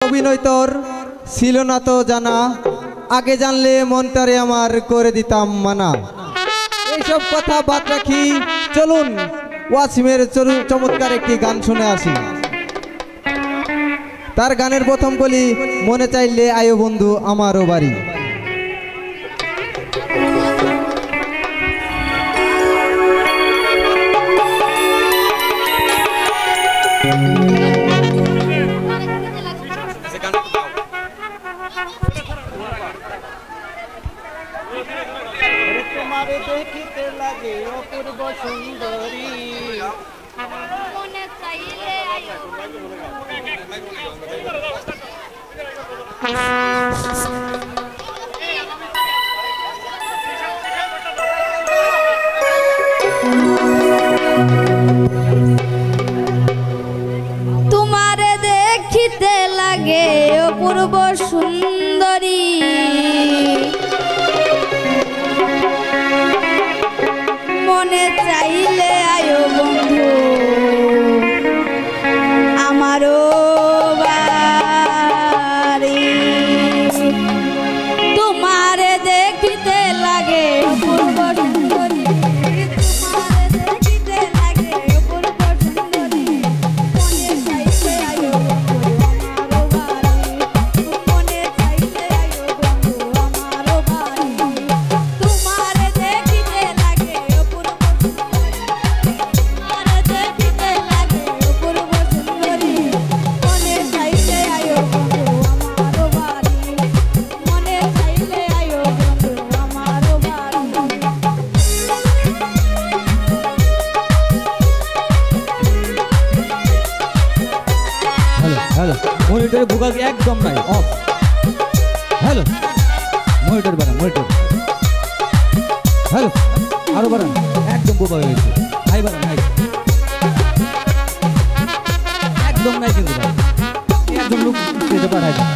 অভিনয় তোর ছিল না তো জানা, আগে জানলে মনটারে আমার করে দিতাম মানা। এইসব কথা বাদ রাখি, চলুন ওয়াসিমের চমৎকার একটি গান শুনে আসি। তার গানের প্রথম কলি, মনে চাইলে আয়ো বন্ধু আমারও বাড়ি। তোমারে দেখিতে লাগে অপূর্ব সুন্দরী, মনে চাইলে আয়ো তোমারে দেখিতে লাগে অপূর্ব সুন্দরী, মনে চাইলে আয়ো বন্ধু আমারও বাড়ি। তোমারে দেখিতে লাগে অপূর্ব সুন্দরী, তোমারে দেখিতে লাগে অপূর্ব সুন্দরী, মনে চাইলে আয়ো বন্ধু আমারও বাড়ি, মনে চাইলে আয়ো বন্ধু আমারও বাড়ি। তোমারে দেখিতে লাগে অপূর্ব সুন্দরী, তোমারে দেখিতে লাগে অপূর্ব সুন্দরী, মনে চাইলে আয়ো বন্ধু আমারও বাড়ি, মনে চাইলে আয়ো বন্ধু আমারও বাড়ি। হ্যালো হ্যালো, মনিটরে ভোকাল একদম নাই, অফ। হ্যালো, মনিটর বাড়ান, মনিটর। হ্যালো, আরো বাড়ান, একদম বোবা হয়ে গেছে। হাই বাড়ান, হাই। একদম নাই কিন্তু ভাই, একদম লোক স্টেজে পাঠায় দেন।